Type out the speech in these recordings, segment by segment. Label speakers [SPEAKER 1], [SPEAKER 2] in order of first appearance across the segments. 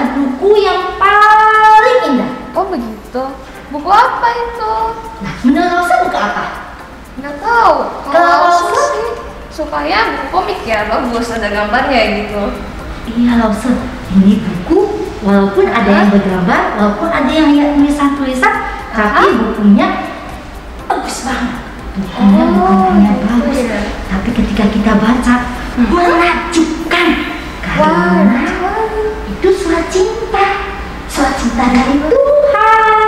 [SPEAKER 1] adalah buku yang paling indah.
[SPEAKER 2] Oh begitu. Buku apa itu?
[SPEAKER 1] Nah, menurut Rosa buku apa?
[SPEAKER 2] Nggak tahu.
[SPEAKER 1] Kalau
[SPEAKER 2] Rosa
[SPEAKER 1] Rosa?
[SPEAKER 2] sih sukanya buku komik ya, bagus ada gambarnya gitu.
[SPEAKER 1] Iya Rosa, ini buku walaupun ada yang bergambar, walaupun ada yang lihat tulisan-tulisan, tapi bukunya bagus banget. Bukunya bagus.
[SPEAKER 2] ya.
[SPEAKER 1] Tapi ketika kita baca, menakjubkan. Karena itu surat cinta dari Tuhan.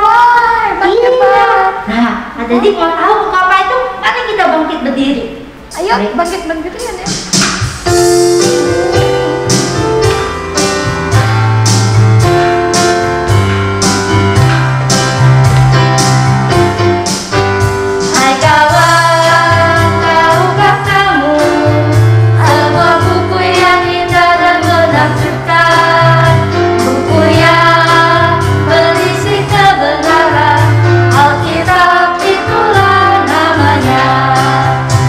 [SPEAKER 2] Wah, hebat,
[SPEAKER 1] Iya.
[SPEAKER 2] hebat.
[SPEAKER 1] Nah, jadi mau tahu buku apa itu? Mari kita bangkit berdiri.
[SPEAKER 2] Ayo bangkit-bangkitin ya.
[SPEAKER 1] Hai kawan, tahukah kamu sebuah buku yang indah dan menakjubkan, buku yang berisi kebenaran, Alkitab itulah namanya.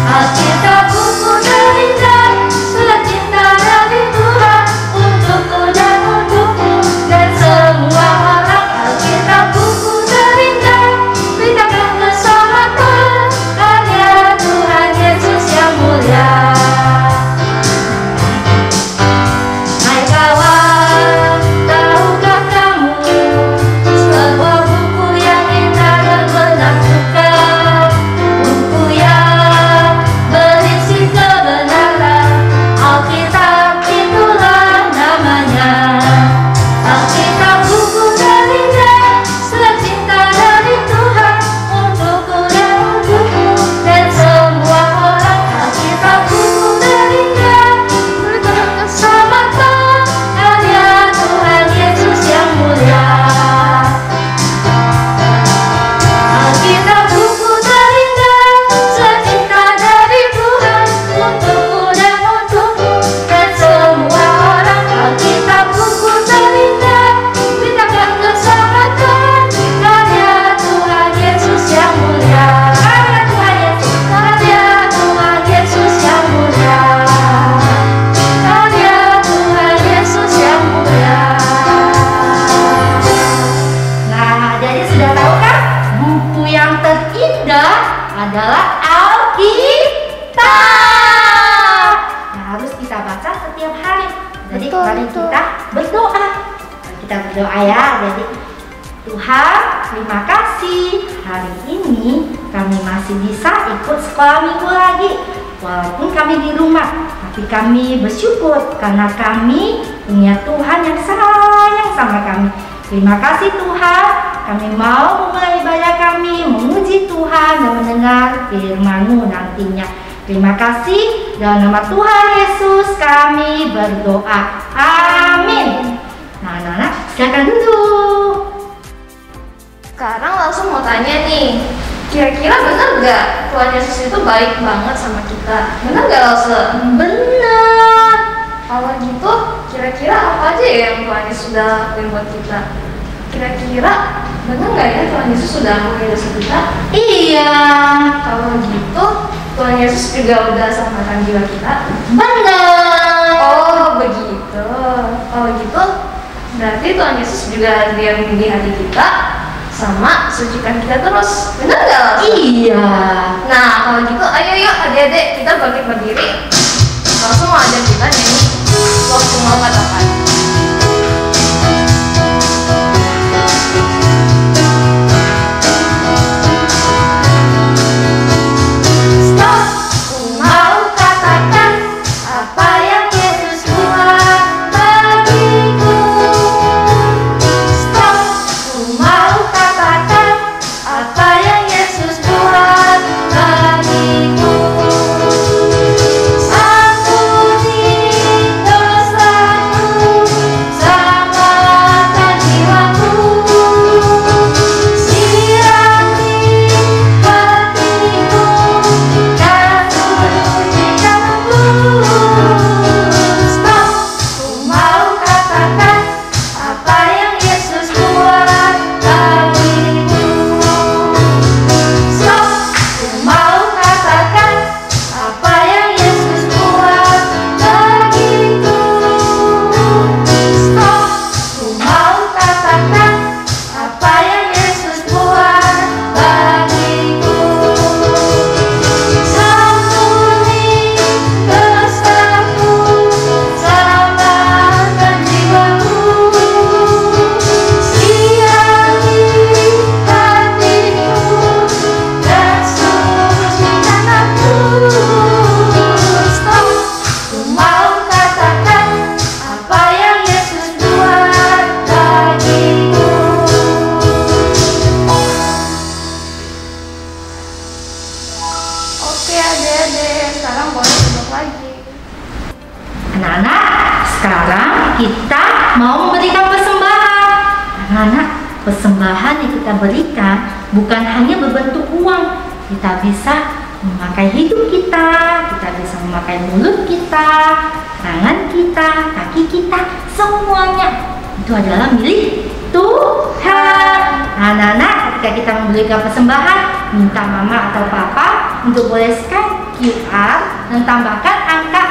[SPEAKER 1] Alkitab buku terindah, surat cinta dari Tuhan untukku dan untukmu dan semua orang. Alkitab buku terindah, beritakan keselamatan karya Tuhan Yesus yang mulia. Hai kawan, tahukah kamu sebuah buku yang indah dan menakjubkan, buku yang berisi kebenaran, Alkitab itulah namanya. Alkitab buku terindah, surat cinta dari Tuhan untukku dan untukmu dan semua orang. Alkitab buku terindah, beritakan keselamatan karya Tuhan Yesus yang mulia. Alkitab buku terindah, surat cinta dari Tuhan untukku dan untukmu dan semua orang. Alkitab buku terindah, beritakan keselamatan karya Tuhan Yesus yang mulia. Karya Tuhan Yesus yang mulia. Karya Tuhan Yesus yang mulia. Nah, jadi sudah tahu kan buku yang terindah adalah Alkitab. Nah, harus kita baca setiap hari. Jadi
[SPEAKER 2] Betul,
[SPEAKER 1] mari
[SPEAKER 2] betul.
[SPEAKER 1] kita berdoa. Kita berdoa ya. Jadi Tuhan, terima kasih hari ini kami masih bisa ikut sekolah minggu lagi. Walaupun kami di rumah, tapi kami bersyukur karena kami punya Tuhan yang sayang sama kami. Terima kasih Tuhan, kami mau memulai ibadah kami, memuji Tuhan dan mendengar firman-Mu nantinya. Terima kasih, dalam nama Tuhan Yesus kami berdoa. Amin. Nah, anak-anak silakan duduk.
[SPEAKER 2] Sekarang langsung mau tanya nih, kira-kira bener nggak Tuhan Yesus itu baik banget sama kita? Bener nggak Lause?
[SPEAKER 1] Benar.
[SPEAKER 2] Kalau gitu, kira-kira apa aja ya yang Tuhan Yesus sudah lakuin buat kita? Kira-kira bener nggak ya Tuhan Yesus sudah ampuni dosa kita?
[SPEAKER 1] Iya.
[SPEAKER 2] Kalau gitu, Tuhan Yesus juga udah selamatkan jiwa kita?
[SPEAKER 1] Benar.
[SPEAKER 2] Oh begitu. Kalau gitu, berarti Tuhan Yesus juga diam di hati kita, sama sucikan kita terus. Bener nggak Lause?
[SPEAKER 1] Iya.
[SPEAKER 2] Nah, kalau gitu ayo yuk adik-adik kita bangkit berdiri. Langsung mau ajak kita nyanyi waktu mau katakan.
[SPEAKER 1] Stop. Ku mau katakan apa yang Yesus buat bagiku. Stop. Ku mau katakan apa yang Yesus buat bagiku. Ampuni dosaku.
[SPEAKER 2] Iya deh, sekarang boleh duduk lagi.
[SPEAKER 1] Anak-anak, sekarang kita mau memberikan persembahan. Anak-anak, persembahan yang kita berikan bukan hanya berbentuk uang. Kita bisa memakai hidup kita bisa memakai mulut kita, tangan kita, kaki kita, semuanya itu adalah milik Tuhan. Anak-anak, ketika kita memberikan persembahan, minta mama atau papa untuk boleh scan QR dan tambahkan angka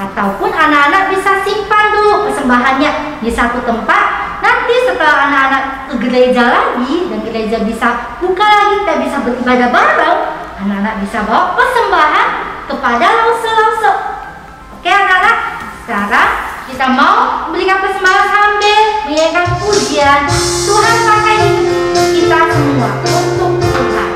[SPEAKER 1] 6. Ataupun anak-anak bisa simpan dulu persembahannya di satu tempat. Nanti setelah anak-anak ke gereja lagi dan gereja bisa buka lagi, kita bisa beribadah bareng, anak-anak bisa bawa persembahan kepada lause-lause. Oke anak-anak, sekarang kita mau memberikan persembahan sambil menyanyikan pujian. Tuhan pakai kita semua untuk Tuhan.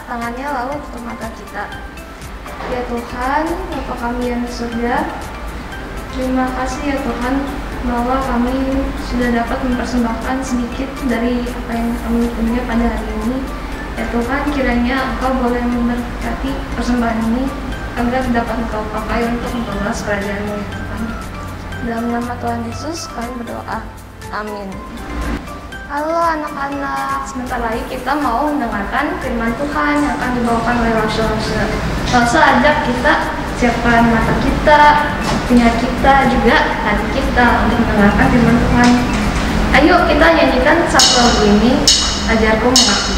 [SPEAKER 2] Tangannya lalu tutup mata kita. Ya Tuhan, Bapa kami yang di surga, terima kasih ya Tuhan bahwa kami sudah dapat mempersembahkan sedikit dari apa yang kami punya pada hari ini. Ya Tuhan, kiranya Engkau boleh memberkati persembahan ini agar dapat Engkau pakai untuk memperluas kerajaan-Mu ya Tuhan. Dalam nama Tuhan Yesus kami berdoa. Amin. Halo anak-anak, sebentar lagi kita mau mendengarkan firman Tuhan yang akan dibawakan oleh Lause. Lause ajak kita siapkan mata kita, telinga kita, juga hati kita untuk mendengarkan firman Tuhan. Ayo kita nyanyikan satu lagu ini, Ajarku Mengerti.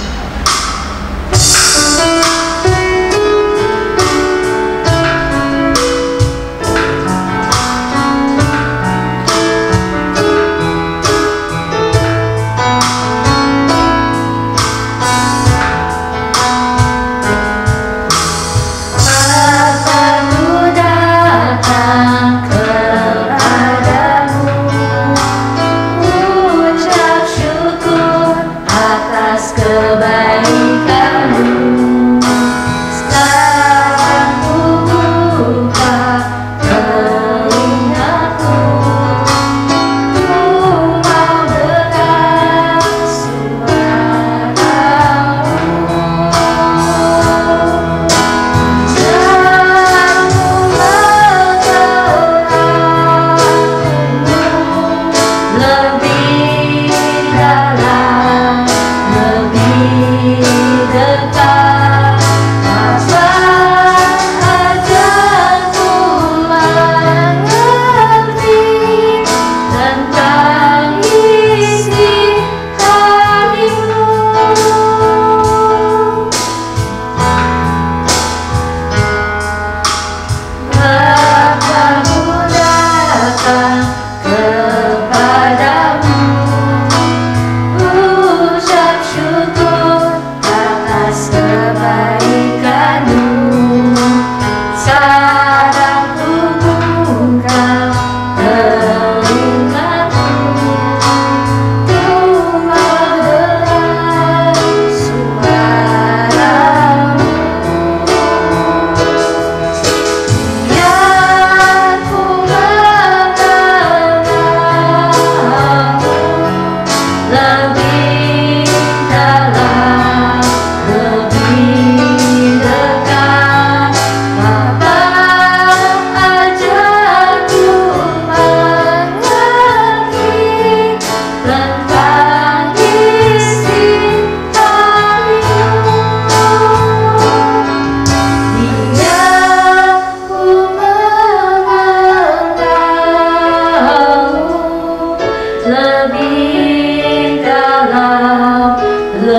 [SPEAKER 1] Lebih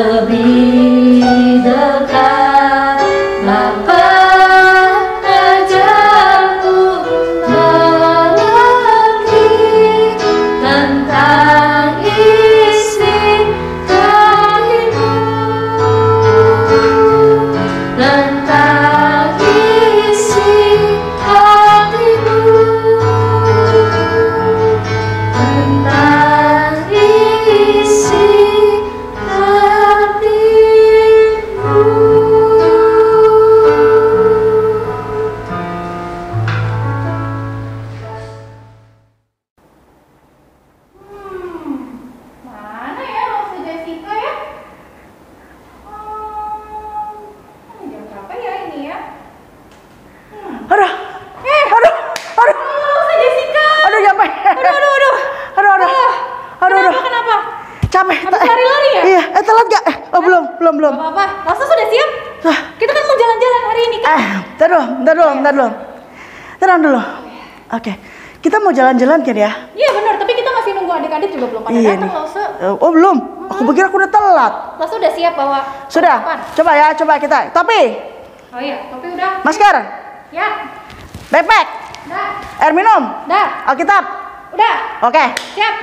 [SPEAKER 1] lebih dekat. Bapa, ajarku mengerti tentang isi hatimu, tentang isi hatimu, tentang isi hatimu.
[SPEAKER 3] Mana ya maksud Jessica ya? Ini jam berapa ya ini ya?
[SPEAKER 4] Aduh, aduh, aduh,
[SPEAKER 3] Maksud Jessica.
[SPEAKER 4] aduh, capek. Aduh.
[SPEAKER 3] Kenapa?
[SPEAKER 4] Capek.
[SPEAKER 3] Habis lari-lari ya?
[SPEAKER 4] Iya, telat gak? Oh, belum.
[SPEAKER 3] Gak apa-apa. Lasa sudah siap?
[SPEAKER 4] Ah.
[SPEAKER 3] Kita kan mau jalan-jalan hari ini kan?
[SPEAKER 4] Bentar dulu. Oke, kita mau jalan-jalan kan ya?
[SPEAKER 3] Iya benar, tapi kita masih nunggu adik-adik juga belum pada
[SPEAKER 4] Iya
[SPEAKER 3] datang
[SPEAKER 4] nih.
[SPEAKER 3] Lasa.
[SPEAKER 4] Oh, belum. Aku pikir aku udah telat.
[SPEAKER 3] Lasa udah siap bawa
[SPEAKER 4] Sudah.
[SPEAKER 3] perlengkapan?
[SPEAKER 4] Coba kita. Topi,
[SPEAKER 3] Oh iya, tapi udah.
[SPEAKER 4] masker,
[SPEAKER 3] Ya,
[SPEAKER 4] backpack,
[SPEAKER 3] udah.
[SPEAKER 4] air minum,
[SPEAKER 3] Udah.
[SPEAKER 4] Alkitab.
[SPEAKER 3] Udah.
[SPEAKER 4] Oke.
[SPEAKER 3] Siap.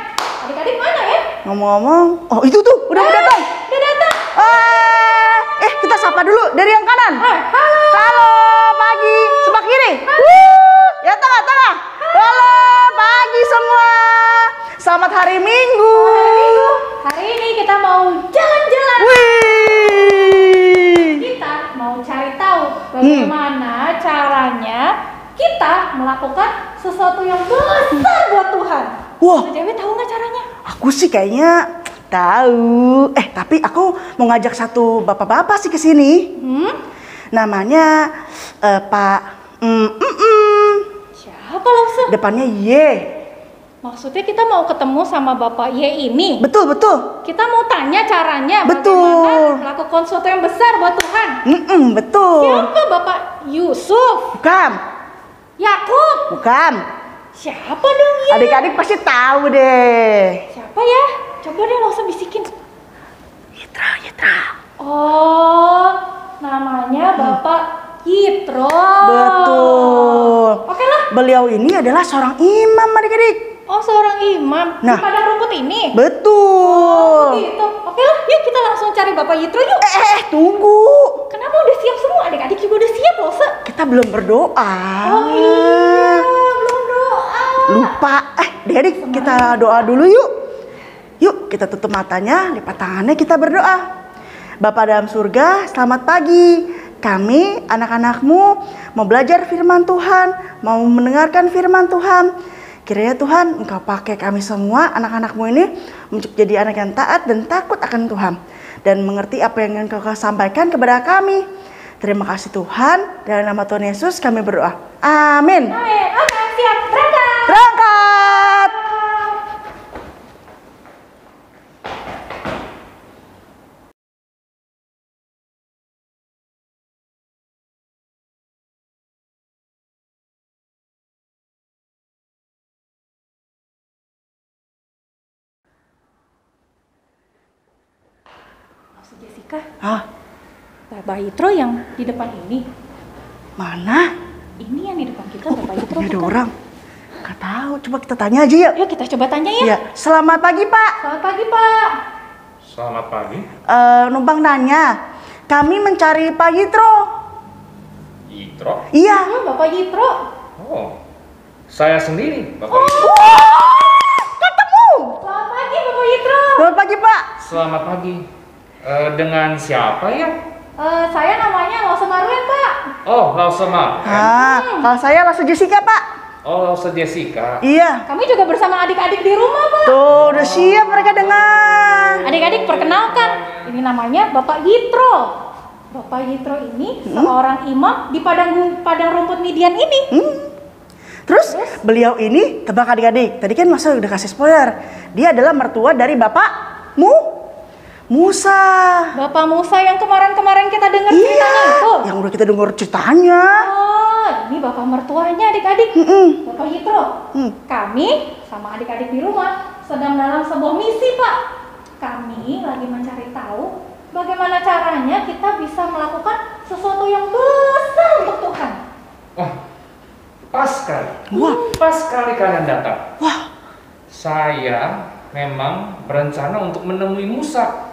[SPEAKER 3] Adik-adik mana ya?
[SPEAKER 4] Ngomong-ngomong, oh itu tuh udah datang.
[SPEAKER 3] Udah datang.
[SPEAKER 4] Kita sapa dulu dari yang kanan.
[SPEAKER 3] Halo.
[SPEAKER 4] Halo, pagi. Sebelah kiri. Ya, tengah. Halo, pagi semua. Selamat hari Minggu.
[SPEAKER 3] Hari ini kita mau jalan-jalan.
[SPEAKER 4] Wih.
[SPEAKER 3] Kita mau cari tahu bagaimana caranya kita melakukan sesuatu yang besar buat Tuhan.
[SPEAKER 4] Wah,
[SPEAKER 3] Dewi tahu nggak caranya?
[SPEAKER 4] aku sih kayaknya tahu. Tapi aku mau ngajak satu bapak-bapak sih ke sini. Namanya Pak
[SPEAKER 3] Siapa Lause?
[SPEAKER 4] depannya Y.
[SPEAKER 3] Maksudnya kita mau ketemu sama Bapak Y ini.
[SPEAKER 4] Betul.
[SPEAKER 3] Kita mau tanya caranya
[SPEAKER 4] Betul.
[SPEAKER 3] bagaimana melakukan sesuatu yang besar buat Tuhan.
[SPEAKER 4] Betul.
[SPEAKER 3] Siapa Bapak Yusuf?
[SPEAKER 4] Bukan.
[SPEAKER 3] Yakub?
[SPEAKER 4] Bukan.
[SPEAKER 3] Siapa dong ya?
[SPEAKER 4] Adik-adik pasti tahu deh.
[SPEAKER 3] Siapa ya? Coba deh Lause bisikin.
[SPEAKER 4] Yitra.
[SPEAKER 3] Oh, namanya Bapak Yitro.
[SPEAKER 4] Betul.
[SPEAKER 3] Oke lah.
[SPEAKER 4] Beliau ini adalah seorang imam adik-adik.
[SPEAKER 3] Oh, seorang imam
[SPEAKER 4] Nah.
[SPEAKER 3] di padang rumput ini.
[SPEAKER 4] Betul.
[SPEAKER 3] Gitu. Oke lah, yuk kita langsung cari Bapak Yitro yuk.
[SPEAKER 4] Tunggu.
[SPEAKER 3] Kenapa udah siap semua? Adik-adik juga udah siap loh, Se.
[SPEAKER 4] Kita belum berdoa.
[SPEAKER 3] Oh iya, belum doa.
[SPEAKER 4] Lupa. Adik-adik kita doa dulu yuk. Yuk kita tutup matanya, lipat tangannya, kita berdoa. Bapa dalam surga, selamat pagi. Kami anak-anakmu mau belajar firman Tuhan, mau mendengarkan firman Tuhan. Kiranya Tuhan Engkau pakai kami semua anak-anakmu ini untuk jadi anak yang taat dan takut akan Tuhan. Dan mengerti apa yang Engkau sampaikan kepada kami. Terima kasih Tuhan, dalam nama Tuhan Yesus kami berdoa. Amin.
[SPEAKER 3] Oke, siap. Berangkat.
[SPEAKER 4] Berangkat.
[SPEAKER 3] Maksud Jessica,
[SPEAKER 4] Hah?
[SPEAKER 3] Bapak Yitro yang di depan ini.
[SPEAKER 4] Mana?
[SPEAKER 3] Ini yang di depan kita Bapak Yitro.
[SPEAKER 4] Ini ada
[SPEAKER 3] bukan?
[SPEAKER 4] orang. Gak tahu. Coba kita tanya aja yuk.
[SPEAKER 3] Yuk kita coba tanya ya.
[SPEAKER 4] Iya. Selamat pagi Pak.
[SPEAKER 3] Selamat pagi, Pak.
[SPEAKER 5] Selamat pagi.
[SPEAKER 4] Numpang nanya. Kami mencari Pak Yitro.
[SPEAKER 5] Yitro?
[SPEAKER 4] Iya.
[SPEAKER 3] Bapak Yitro.
[SPEAKER 5] Oh, saya sendiri, Bapak Yitro.
[SPEAKER 4] Ketemu.
[SPEAKER 3] Selamat pagi, Bapak Yitro.
[SPEAKER 4] Selamat pagi Pak.
[SPEAKER 5] Selamat pagi. Dengan siapa ya?
[SPEAKER 3] Saya namanya Lause Marlen, Pak.
[SPEAKER 5] Oh, Lausema.
[SPEAKER 4] Kalau saya langsung Jessica Pak.
[SPEAKER 5] Oh, Lause Jessica.
[SPEAKER 4] Iya.
[SPEAKER 3] Kami juga bersama adik-adik di rumah, Pak.
[SPEAKER 4] Tuh udah siap mereka dengar.
[SPEAKER 3] Adik-adik perkenalkan, ini namanya Bapak Yitro. Bapak Yitro ini seorang imam di padang rumput Midian ini.
[SPEAKER 4] Terus beliau ini, tebak adik-adik. Tadi kan Masa udah kasih spoiler. Dia adalah mertua dari bapakmu Musa.
[SPEAKER 3] Bapak Musa yang kemarin-kemarin kita dengar ceritanya itu.
[SPEAKER 4] Yang udah kita dengar ceritanya.
[SPEAKER 3] Oh, ini bapak mertuanya adik-adik. Bapak Yitro. Kami sama adik-adik di rumah sedang dalam sebuah misi, Pak. Kami lagi mencari tahu bagaimana caranya kita bisa melakukan sesuatu yang besar untuk Tuhan?
[SPEAKER 5] Wah, pas sekali.
[SPEAKER 4] Wah.
[SPEAKER 5] Pas sekali kalian datang.
[SPEAKER 4] Wah.
[SPEAKER 5] Saya memang berencana untuk menemui Musa.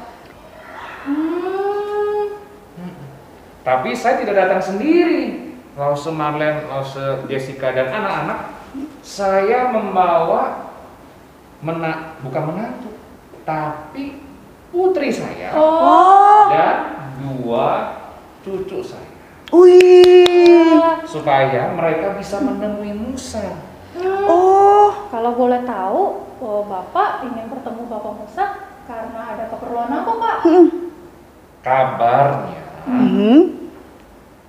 [SPEAKER 5] Tapi saya tidak datang sendiri. Lause Marlen, Lause Jessica, dan anak-anak, saya membawa bukan menantu, tapi putri saya dan 2 cucu saya.
[SPEAKER 4] Wih.
[SPEAKER 5] Supaya mereka bisa menemui Musa.
[SPEAKER 4] Oh.
[SPEAKER 3] Kalau boleh tahu, Bapak ingin bertemu Bapak Musa karena ada keperluan apa, Pak?
[SPEAKER 5] Kabarnya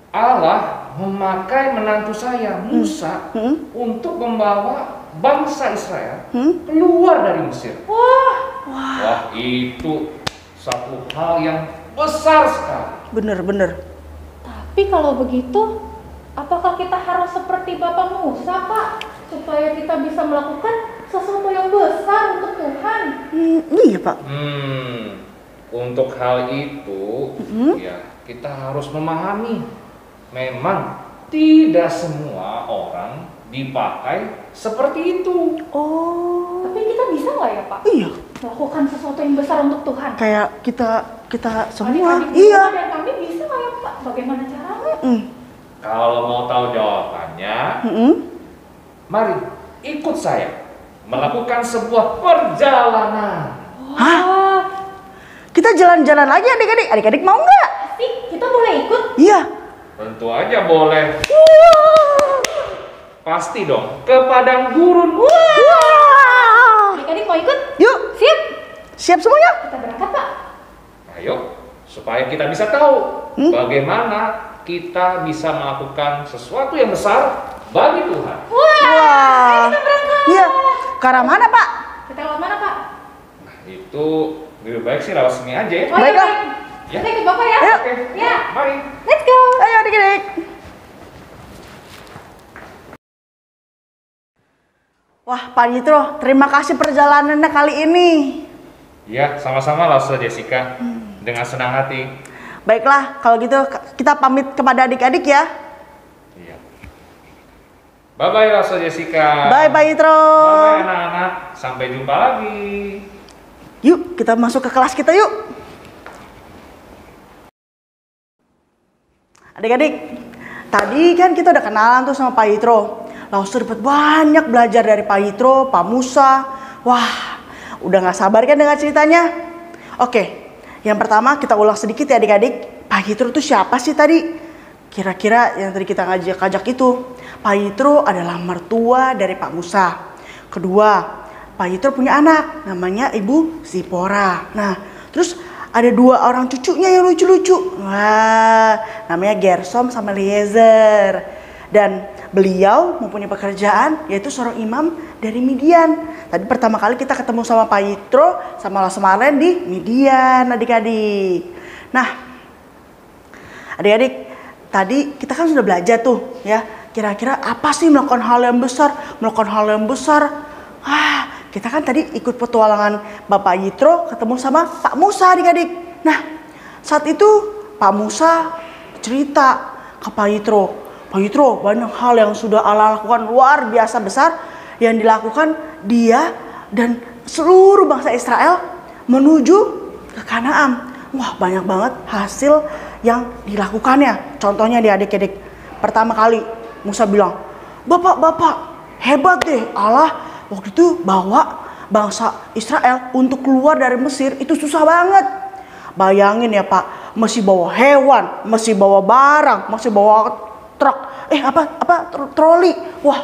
[SPEAKER 5] Allah memakai menantu saya Musa untuk membawa bangsa Israel keluar dari Mesir. Wah, itu satu hal yang besar sekali.
[SPEAKER 4] Bener.
[SPEAKER 3] Tapi kalau begitu, apakah kita harus seperti Bapak Musa, Pak? Supaya kita bisa melakukan sesuatu yang besar untuk Tuhan.
[SPEAKER 4] Iya, Pak.
[SPEAKER 5] Untuk hal itu, ya kita harus memahami, memang tidak semua orang dipakai seperti itu.
[SPEAKER 4] Oh.
[SPEAKER 3] Tapi kita bisa nggak ya, Pak?
[SPEAKER 4] Iya.
[SPEAKER 3] Melakukan sesuatu yang besar untuk Tuhan.
[SPEAKER 4] Kayak kita semua.
[SPEAKER 3] Adik-adik
[SPEAKER 4] Iya.
[SPEAKER 3] dan kami bisa nggak ya, Pak? Bagaimana caranya?
[SPEAKER 5] Kalau mau tahu jawabannya, mari ikut saya melakukan sebuah perjalanan.
[SPEAKER 4] Hah? Kita jalan-jalan lagi adik-adik. Adik-adik mau nggak?
[SPEAKER 3] Pasti kita boleh ikut.
[SPEAKER 4] Iya.
[SPEAKER 5] Tentu aja boleh. Pasti dong, ke padang gurun.
[SPEAKER 3] Adik-adik mau ikut?
[SPEAKER 4] Yuk.
[SPEAKER 3] Siap.
[SPEAKER 4] Siap semuanya?
[SPEAKER 3] Kita berangkat, Pak.
[SPEAKER 5] Ayo, supaya kita bisa tahu bagaimana kita bisa melakukan sesuatu yang besar bagi Tuhan.
[SPEAKER 4] Wah. Iya. Ke arah mana, Pak?
[SPEAKER 3] Kita lewat mana, Pak?
[SPEAKER 5] Nah, itu lebih baik sih lewat sini aja ya.
[SPEAKER 3] Oh, iya,
[SPEAKER 4] Baiklah.
[SPEAKER 3] baik.
[SPEAKER 5] Ya.
[SPEAKER 3] Kita ikut Bapak ya.
[SPEAKER 4] Ayo.
[SPEAKER 5] Oke,
[SPEAKER 3] Ya.
[SPEAKER 5] mari.
[SPEAKER 3] Let's go.
[SPEAKER 4] Ayo adik-adik. Wah, Pak Yitro, terima kasih perjalanannya kali ini.
[SPEAKER 5] Ya, sama-sama lah, Saudara Jessica. Dengan senang hati.
[SPEAKER 4] Baiklah, kalau gitu kita pamit kepada adik-adik ya.
[SPEAKER 5] Iya. Bye-bye, Rasa Jessica.
[SPEAKER 4] Bye, Pak Yitro.
[SPEAKER 5] Bye-bye, anak-anak. Sampai jumpa lagi.
[SPEAKER 4] Yuk, kita masuk ke kelas kita yuk. Adik-adik, tadi kan kita udah kenalan tuh sama Pak Yitro. Langsung dapat banyak belajar dari Pak Yitro, Pak Musa. Wah, udah gak sabar kan dengan ceritanya? Oke, yang pertama kita ulang sedikit ya adik-adik. Pak Yitro itu siapa sih tadi? Kira-kira yang tadi kita ngajak-ngajak itu. Pak Yitro adalah mertua dari Pak Musa. Kedua, Pak Yitro punya anak, namanya Ibu Zipora. Nah, terus ada 2 orang cucunya yang lucu-lucu. Wah, namanya Gersom sama Eliezer. Dan beliau mempunyai pekerjaan yaitu seorang imam dari Midian. Tadi pertama kali kita ketemu sama Pak Yitro sama Lause Marlen di Midian, adik-adik. Nah, adik-adik, tadi kita kan sudah belajar tuh ya. Kira-kira apa sih melakukan hal yang besar? Melakukan hal yang besar. Kita kan tadi ikut petualangan Bapak Yitro ketemu sama Pak Musa, adik-adik. Nah, saat itu Pak Musa cerita ke Pak Yitro. Pak Yitro, banyak hal yang sudah Allah lakukan luar biasa besar yang dilakukan dia dan seluruh bangsa Israel menuju ke Kanaan. Wah, banyak banget hasil yang dilakukannya. Contohnya di adik-adik. Pertama kali Musa bilang, Bapak, hebat deh, Allah waktu itu bawa bangsa Israel untuk keluar dari Mesir itu susah banget. Bayangin ya Pak, mesti bawa hewan, mesti bawa barang, mesti bawa truk, troli. Wah,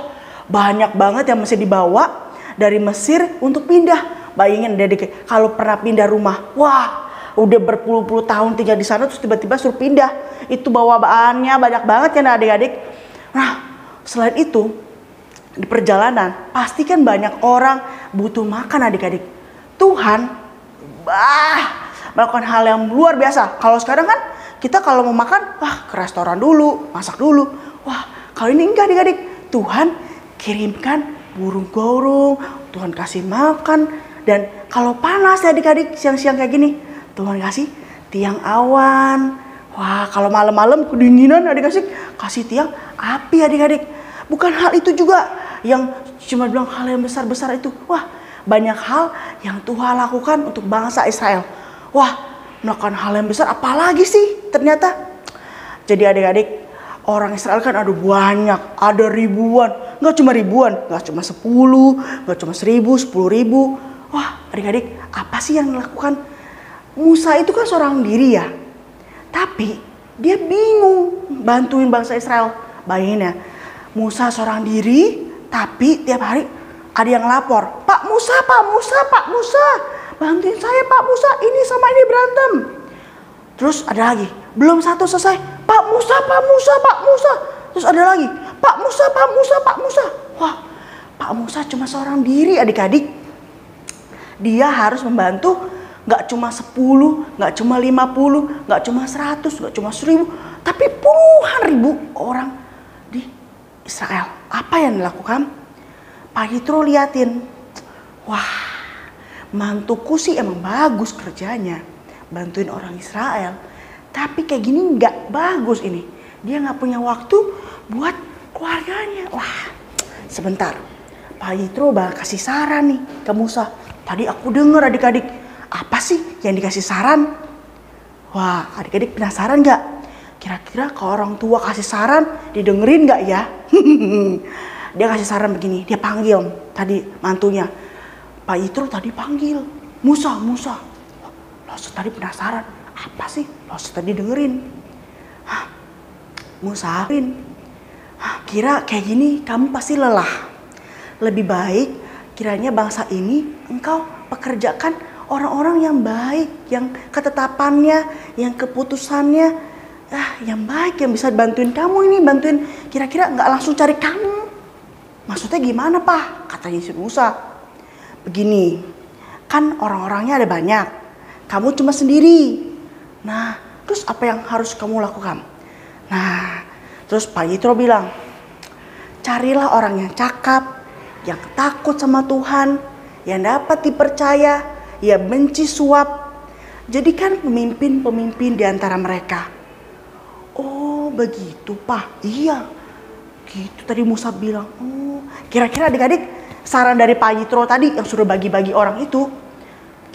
[SPEAKER 4] banyak banget yang mesti dibawa dari Mesir untuk pindah. Bayangin deh, kalau pernah pindah rumah, wah, udah berpuluh-puluh tahun tinggal di sana terus tiba-tiba suruh pindah. Itu bawa bahannya banyak banget ya adik-adik. Nah, selain itu di perjalanan pasti kan banyak orang butuh makan adik-adik. Tuhan melakukan hal yang luar biasa. Kalau sekarang kan kita kalau mau makan, ke restoran dulu, masak dulu. Wah, kalau ini enggak adik-adik. Tuhan kirimkan burung-burung, Tuhan kasih makan. Dan kalau panas ya adik-adik siang-siang kayak gini, Tuhan kasih tiang awan. Wah, kalau malam-malam kedinginan adik-adik, kasih tiang api adik-adik. Bukan hal itu juga yang cuma bilang hal yang besar-besar itu. Wah, banyak hal yang Tuhan lakukan untuk bangsa Israel. Wah, melakukan hal yang besar apalagi sih ternyata. Jadi adik-adik, orang Israel kan ada banyak, ada ribuan. Nggak cuma ribuan, nggak cuma 10, nggak cuma 1000, 10.000. Wah, adik-adik, apa sih yang dilakukan? Musa itu kan seorang diri ya. Tapi dia bingung bantuin bangsa Israel. Bayangin ya, Musa seorang diri, tapi tiap hari ada yang lapor. Pak Musa, bantuin saya Pak Musa, ini sama ini berantem. Terus ada lagi, belum satu selesai. Pak Musa. Terus ada lagi, Pak Musa. Wah, Pak Musa cuma seorang diri adik-adik. Dia harus membantu gak cuma 10, gak cuma 50, gak cuma 100, gak cuma 1000, tapi puluhan ribu orang di Israel. Apa yang dilakukan? Pak Yitro liatin, wah, mantuku sih emang bagus kerjanya, bantuin orang Israel. Tapi kayak gini gak bagus ini. Dia gak punya waktu buat keluarganya. Wah, sebentar. Pak Yitro bakal kasih saran nih ke Musa. Tadi aku denger adik-adik, apa sih yang dikasih saran? Wah, adik-adik penasaran gak? Kira-kira kalau orang tua kasih saran didengerin gak ya? Dia kasih saran begini, dia panggil tadi mantunya. Pak Yitro tadi panggil, Musa. Langsung tadi penasaran, apa sih? Langsung tadi dengerin. Musa, kira kayak gini kamu pasti lelah. Lebih baik kiranya bangsa ini engkau pekerjakan orang-orang yang baik, yang ketetapannya, yang keputusannya, yang baik, yang bisa bantuin kamu ini, bantuin kira-kira nggak langsung cari kamu. Maksudnya gimana Pak? Katanya si Musa. Begini, kan orang-orangnya ada banyak, kamu cuma sendiri. Nah, terus apa yang harus kamu lakukan? Nah, terus Pak Yitro bilang, carilah orang yang cakap, yang takut sama Tuhan, yang dapat dipercaya, ya benci suap. Jadikan pemimpin-pemimpin di antara mereka. Oh begitu Pak, iya. Gitu tadi Musa bilang. Oh, kira-kira adik-adik saran dari Pak Yitro tadi yang suruh bagi-bagi orang itu,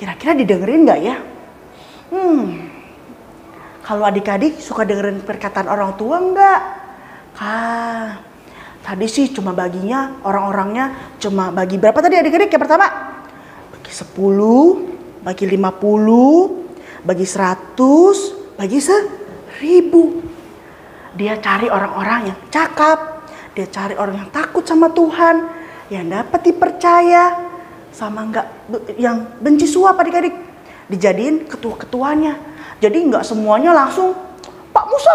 [SPEAKER 4] kira-kira didengerin gak ya? Kalau adik-adik suka dengerin perkataan orang tua enggak? Tadi sih cuma baginya, orang-orangnya cuma bagi berapa tadi adik-adik? Yang pertama, bagi 10, bagi 50, bagi 100, bagi 1000. Dia cari orang-orang yang cakap, dia cari orang yang takut sama Tuhan, yang dapat dipercaya, sama enggak yang benci suap adik-adik. Dijadiin ketua-ketuanya. Jadi enggak semuanya langsung Pak Musa.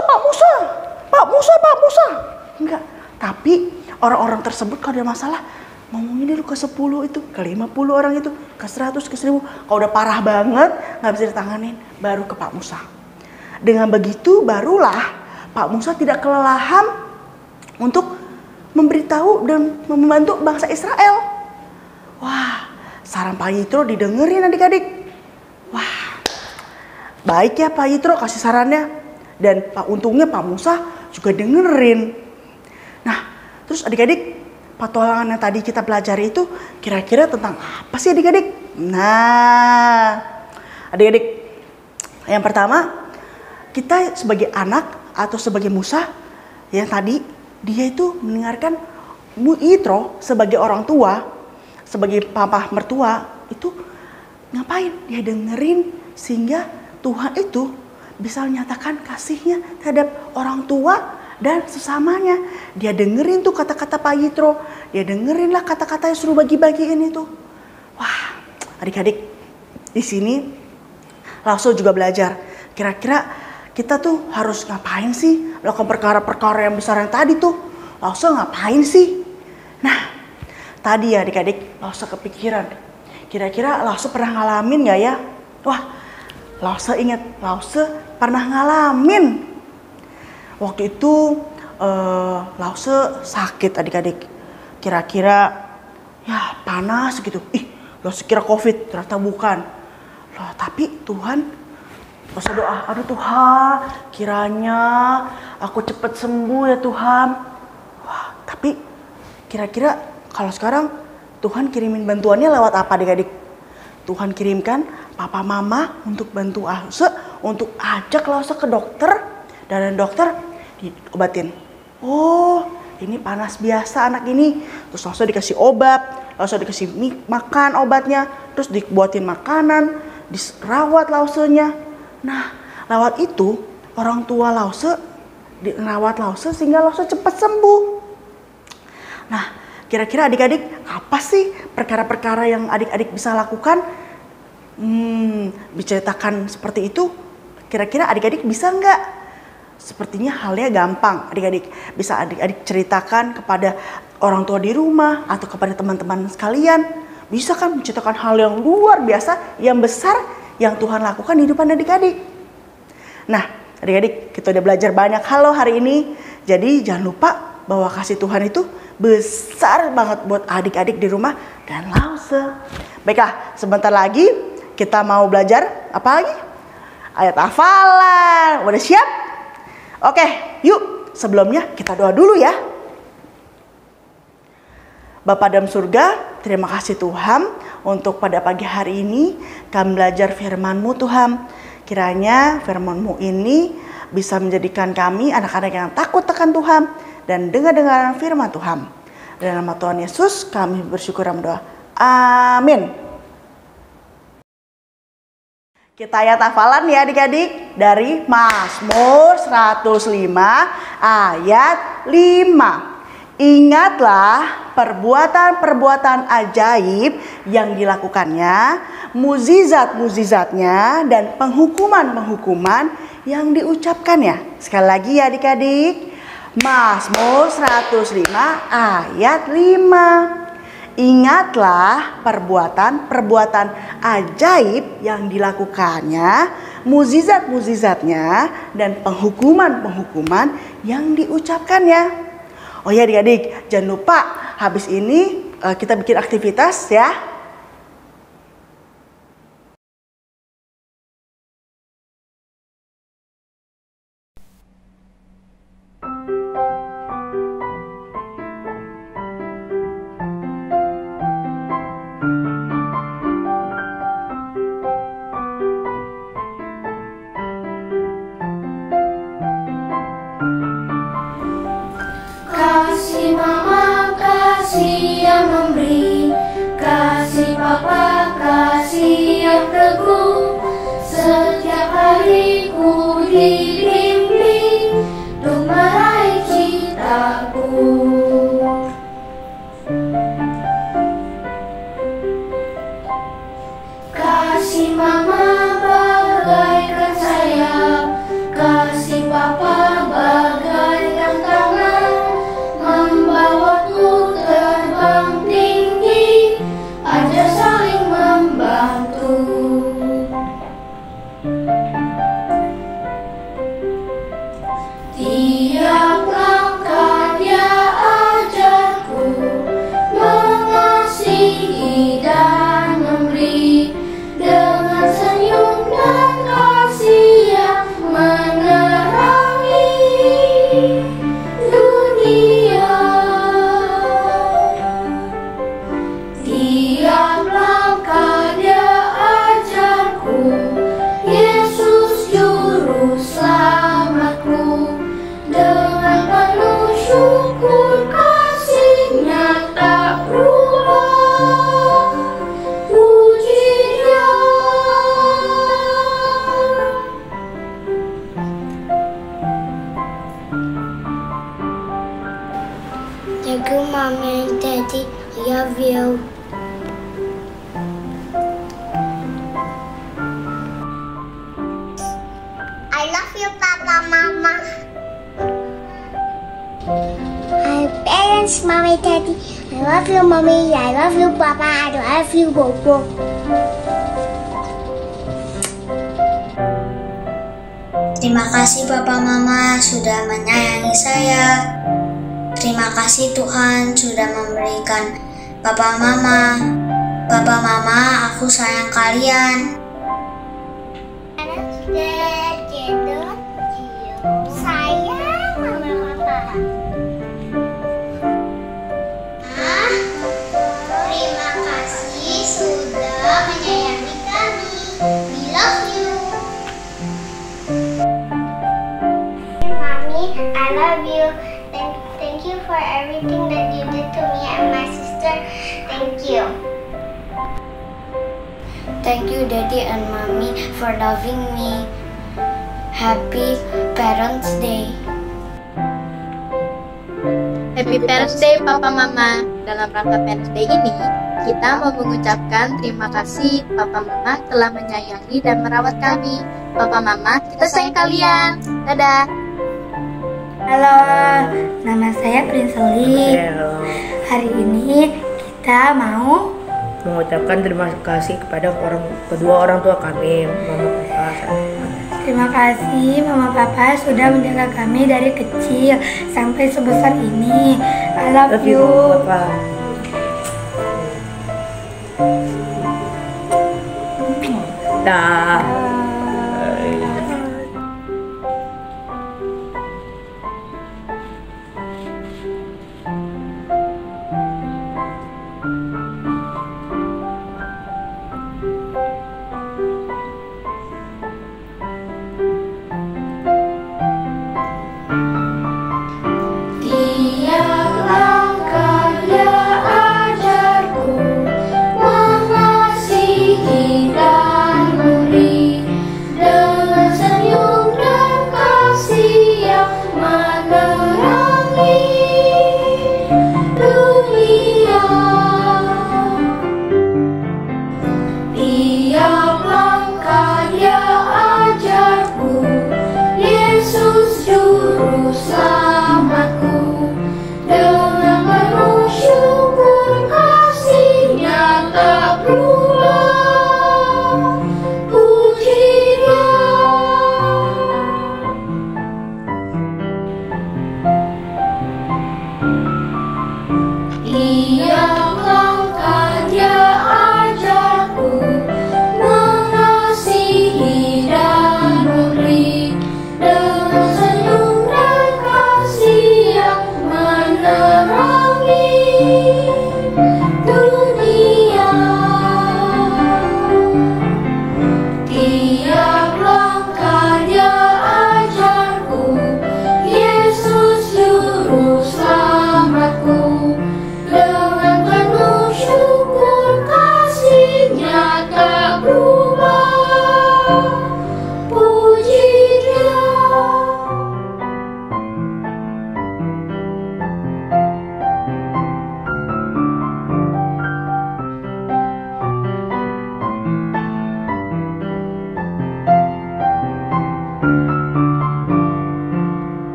[SPEAKER 4] Enggak. Tapi orang-orang tersebut kalau ada masalah ngomongin dulu ke 10 itu, ke 50 orang itu, ke 100, ke 1000. Kalau udah parah banget nggak bisa ditanganin, baru ke Pak Musa. Dengan begitu barulah Pak Musa tidak kelelahan untuk memberitahu dan membantu bangsa Israel. Wah, saran Pak Yitro didengerin adik-adik. Wah, baik ya Pak Yitro kasih sarannya. Dan untungnya Pak Musa juga dengerin. Nah, terus adik-adik, petualangan yang tadi kita pelajari itu kira-kira tentang apa sih adik-adik? Nah, adik-adik, yang pertama, kita sebagai anak atau sebagai Musa, yang tadi dia itu mendengarkan Yitro sebagai orang tua, sebagai papa mertua, itu ngapain? Dia dengerin sehingga Tuhan itu bisa menyatakan kasihnya terhadap orang tua dan sesamanya. Dia dengerin tuh kata-kata Pak Yitro. Dia dengerin lah kata-kata yang suruh bagi-bagiin itu. Wah, adik-adik, di sini langsung juga belajar. Kira-kira kita tuh harus ngapain sih? Melakukan perkara-perkara yang besar yang tadi tuh. Langsung ngapain sih? Nah, tadi ya adik-adik, langsung kepikiran. Kira-kira langsung pernah ngalamin gak ya? Wah, langsung ingat, langsung pernah ngalamin. Waktu itu Lause sakit adik-adik. Kira-kira ya panas gitu. Lause kira COVID, ternyata bukan. Loh, tapi Tuhan Masa doa, aduh Tuhan, kiranya aku cepat sembuh ya Tuhan. Wah, tapi kira-kira kalau sekarang Tuhan kirimin bantuannya lewat apa adik-adik? Tuhan kirimkan papa mama untuk bantu Lause, untuk ajak Lause ke dokter, dan dokter diobatin. Oh, ini panas biasa anak ini. Terus Lause dikasih obat, Lause dikasih makan obatnya, terus dibuatin makanan, dirawat Lausenya. Nah, lewat itu orang tua Lause merawat Lause sehingga Lause cepat sembuh. Nah, kira-kira adik-adik apa sih perkara-perkara yang adik-adik bisa lakukan? Diceritakan seperti itu, kira-kira adik-adik bisa nggak? Sepertinya halnya gampang adik-adik. Bisa adik-adik ceritakan kepada orang tua di rumah atau kepada teman-teman sekalian. Bisa kan menceritakan hal yang luar biasa, yang besar, yang Tuhan lakukan di depan adik-adik. Nah, adik-adik, kita udah belajar banyak hal loh hari ini. Jadi jangan lupa bahwa kasih Tuhan itu besar banget buat adik-adik di rumah dan Lause. Baiklah, sebentar lagi kita mau belajar apa lagi? Ayat hafalan. Udah siap? Oke, yuk. Sebelumnya kita doa dulu ya. Bapa dalam surga, terima kasih Tuhan untuk pada pagi hari ini kami belajar firman-Mu Tuhan. Kiranya firman-Mu ini bisa menjadikan kami anak-anak yang takut akan Tuhan dan dengar-dengar firman Tuhan. Dalam nama Tuhan Yesus kami bersyukur dan berdoa. Amin. Kita ayat hafalan ya adik-adik dari Mazmur 105 ayat 5. Ingatlah perbuatan-perbuatan ajaib yang dilakukannya, mukjizat-mukjizatnya, dan penghukuman-penghukuman yang diucapkannya. Sekali lagi ya adik-adik, Mazmur 105 ayat 5. Ingatlah perbuatan-perbuatan ajaib yang dilakukannya, mukjizat-mukjizatnya, dan penghukuman-penghukuman yang diucapkannya. Oh ya adik-adik, jangan lupa habis ini kita bikin aktivitas ya.
[SPEAKER 6] Kasih mama, kasih yang memberi, kasih papa, kasih yang teguh. Setiap hari ku dibimbing untuk meraih citaku. Kasih mama bagaikan sayap, kasih papa bagaikan tangan, membawaku terbang tinggi, ajar saling membantu. Tiap langkah dia ajarku, mengasihi dan memberi, dengan senyum dan kasih yang menerangi dunia. Tiap langkah dia ajarku, Yesus juru selamatku. Dengan penuh syukur kasihnya tak berubah, puji Dia. Thank you, Mommy and Daddy. I love you. I love you, Papa, Mama. Hi, parents, Mommy, Daddy. I love you, Mommy. I love you, Papa. I love you, Bobo. Terima kasih Papa Mama sudah menyayangi saya. Terima kasih Tuhan sudah memberikan Papa Mama. Papa Mama, aku sayang kalian. Sayang mama papa. Terima kasih sudah menyayangi kami. We love you. Mommy, I love you. Thank you for everything that you did to me and my sister. Thank you. Thank you, Daddy and Mommy, for loving me. Happy Parents Day.
[SPEAKER 3] Happy Parents Day Papa Mama. Dalam rangka Parents Day ini, kita mau mengucapkan terima kasih Papa Mama telah menyayangi dan merawat kami. Papa Mama, kita sayang kalian. Dadah.
[SPEAKER 7] Halo, nama saya Prinseli. Hari ini kita mau
[SPEAKER 8] mengucapkan terima kasih kepada kedua orang tua kami, Mama Papa.
[SPEAKER 7] terima kasih Mama Papa sudah menjaga kami dari kecil sampai sebesar ini. I love you.
[SPEAKER 8] Papa. Dah.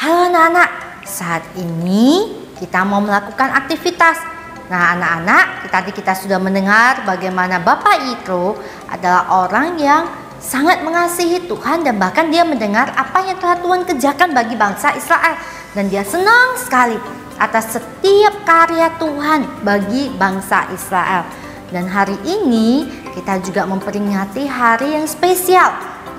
[SPEAKER 1] Halo anak-anak, saat ini kita mau melakukan aktivitas. Nah anak-anak, tadi kita sudah mendengar bagaimana Bapak Yitro adalah orang yang sangat mengasihi Tuhan dan bahkan dia mendengar apa yang telah Tuhan kerjakan bagi bangsa Israel. Dan dia senang sekali atas setiap karya Tuhan bagi bangsa Israel. Dan hari ini kita juga memperingati hari yang spesial,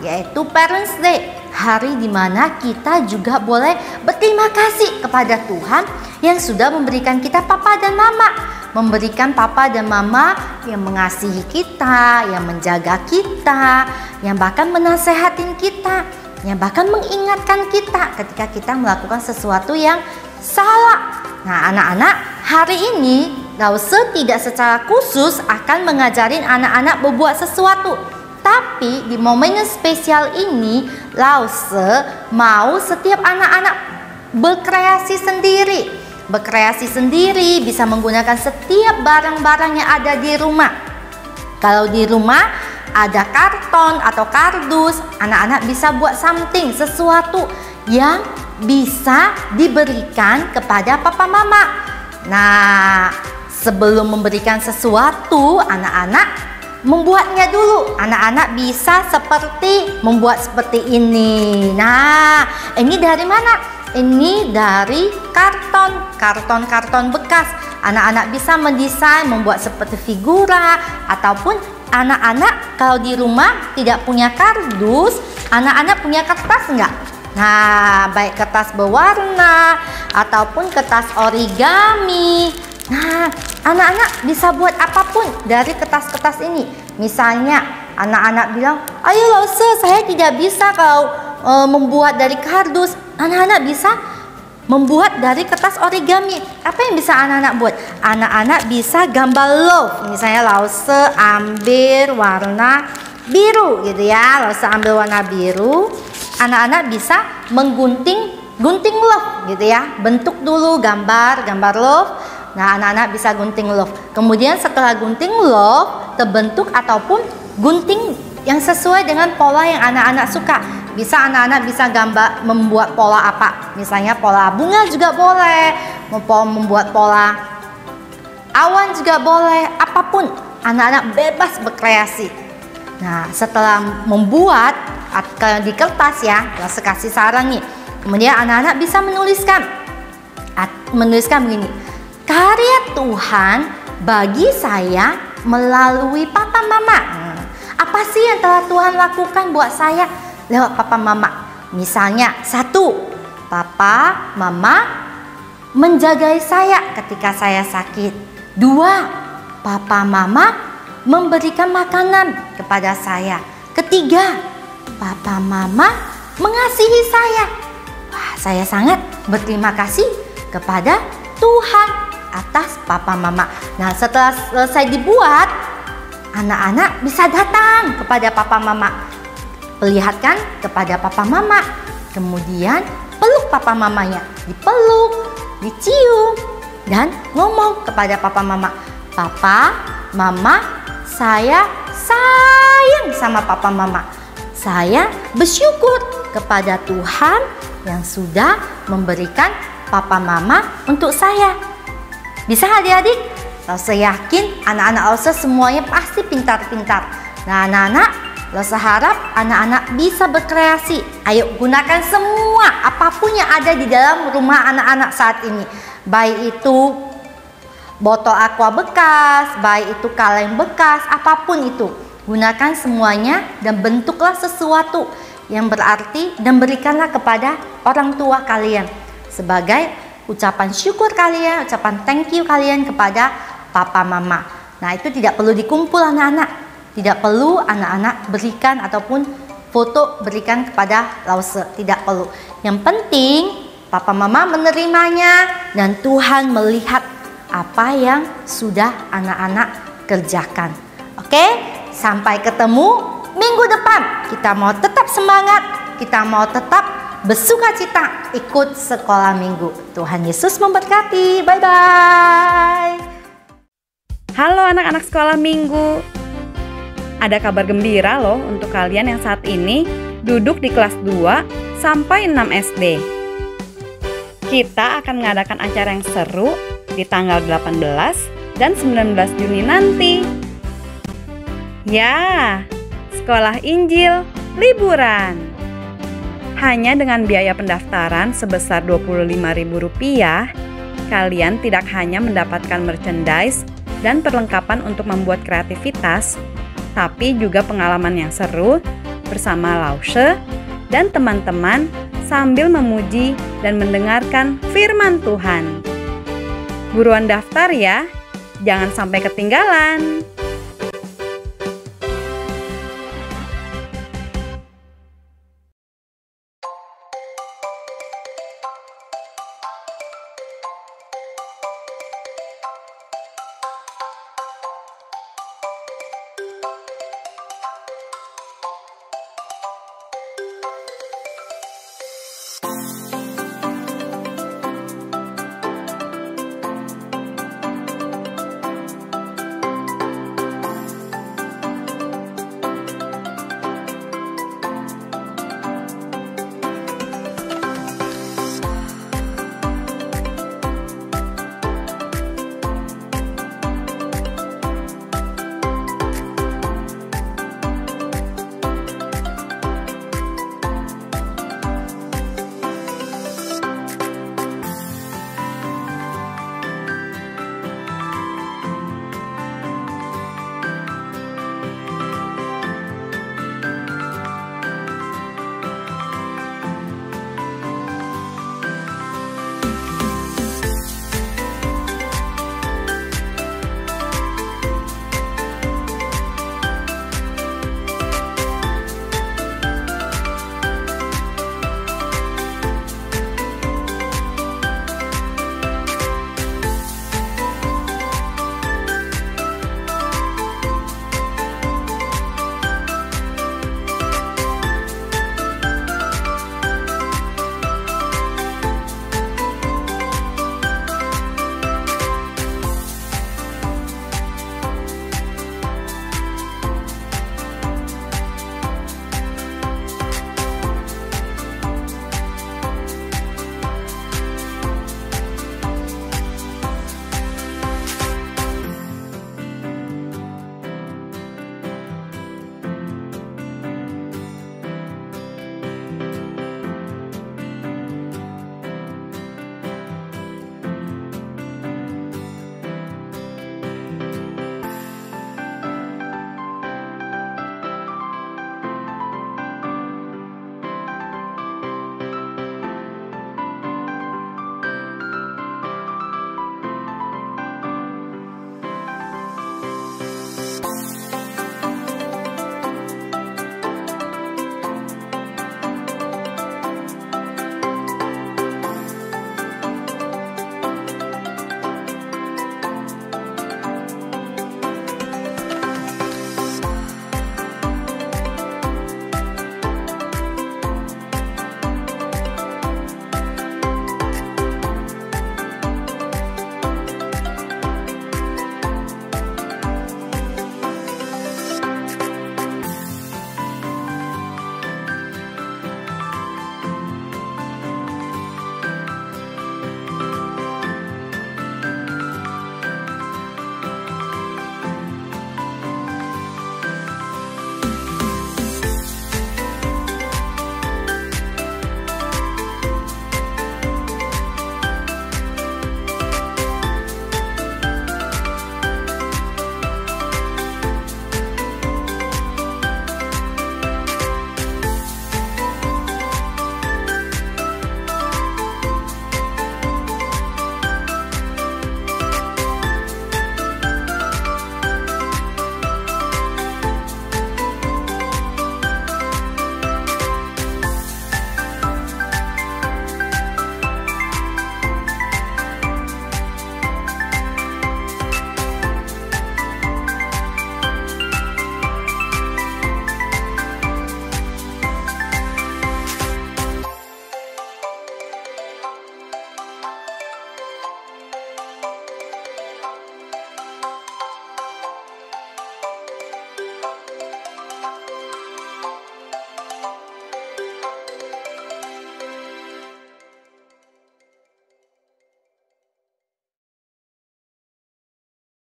[SPEAKER 1] yaitu Parents Day. Hari di mana kita juga boleh berterima kasih kepada Tuhan yang sudah memberikan kita papa dan mama. Memberikan papa dan mama yang mengasihi kita, yang menjaga kita, yang bahkan menasehatin kita, yang bahkan mengingatkan kita ketika kita melakukan sesuatu yang salah. Nah anak-anak, hari ini Lause tidak secara khusus akan mengajarin anak-anak berbuat sesuatu. Tapi di momen yang spesial ini, Lause mau setiap anak-anak berkreasi sendiri. Berkreasi sendiri bisa menggunakan setiap barang-barang yang ada di rumah. Kalau di rumah ada karton atau kardus, anak-anak bisa buat something, sesuatu yang bisa diberikan kepada papa mama. Nah, sebelum memberikan sesuatu, anak-anak membuatnya dulu. Anak-anak bisa membuat seperti ini. Nah, ini dari mana? Ini dari karton bekas. Anak-anak bisa mendesain, membuat seperti figura, ataupun anak-anak kalau di rumah tidak punya kardus, anak-anak punya kertas enggak? Nah, baik kertas berwarna ataupun kertas origami. Nah, anak-anak bisa buat apapun dari kertas-kertas ini. Misalnya, anak-anak bilang, "Ayo Lause, saya tidak bisa kalau membuat dari kardus." Anak-anak bisa membuat dari kertas origami. Apa yang bisa anak-anak buat? Anak-anak bisa gambar love. Misalnya Lause ambil warna biru gitu ya. Lause ambil warna biru. Anak-anak bisa gunting love gitu ya. Bentuk dulu gambar love. Nah, anak-anak bisa gunting love. Kemudian setelah gunting love terbentuk ataupun gunting yang sesuai dengan pola yang anak-anak suka. Bisa anak-anak bisa membuat pola apa? Misalnya pola bunga juga boleh, membuat pola awan juga boleh, apapun. Anak-anak bebas berkreasi. Nah, setelah membuat di kertas ya, saya kasih saran nih. Kemudian anak-anak bisa menuliskan begini. Karya Tuhan bagi saya melalui papa mama. Apa sih yang telah Tuhan lakukan buat saya lewat papa mama? Misalnya, 1, papa mama menjagai saya ketika saya sakit. 2, papa mama memberikan makanan kepada saya. 3, papa mama mengasihi saya. Wah, saya sangat berterima kasih kepada Tuhan atas papa mama. Nah, setelah selesai dibuat, anak-anak bisa datang kepada papa mama, perlihatkan kepada papa mama, kemudian peluk papa mamanya, dipeluk, dicium, dan ngomong kepada papa mama, "Papa, mama, saya sayang sama papa mama. Saya bersyukur kepada Tuhan yang sudah memberikan papa mama untuk saya." Bisa adik-adik? Lause yakin anak-anak Lause semuanya pasti pintar-pintar. Nah, anak-anak, Lause harap anak-anak bisa berkreasi. Ayo gunakan semua apapun yang ada di dalam rumah anak-anak saat ini. Baik itu botol aqua bekas, baik itu kaleng bekas, apapun itu. Gunakan semuanya dan bentuklah sesuatu yang berarti dan berikanlah kepada orang tua kalian sebagai ucapan syukur kalian, ucapan thank you kalian kepada papa mama. Nah, itu tidak perlu dikumpul anak-anak. Tidak perlu anak-anak berikan ataupun foto berikan kepada Lause. Tidak perlu. Yang penting papa mama menerimanya dan Tuhan melihat apa yang sudah anak-anak kerjakan. Oke? Sampai ketemu minggu depan. Kita mau tetap semangat, kita mau tetap bersukacita ikut sekolah minggu. Tuhan Yesus memberkati. Bye-bye.
[SPEAKER 9] Halo anak-anak sekolah minggu. Ada kabar gembira loh untuk kalian yang saat ini duduk di kelas 2 sampai 6 SD. Kita akan mengadakan acara yang seru di tanggal 18 dan 19 Juni nanti. Ya, Sekolah Injil liburan. Hanya dengan biaya pendaftaran sebesar Rp25.000, kalian tidak hanya mendapatkan merchandise dan perlengkapan untuk membuat kreativitas, tapi juga pengalaman yang seru bersama Lause dan teman-teman sambil memuji dan mendengarkan firman Tuhan. Buruan daftar ya, jangan sampai ketinggalan.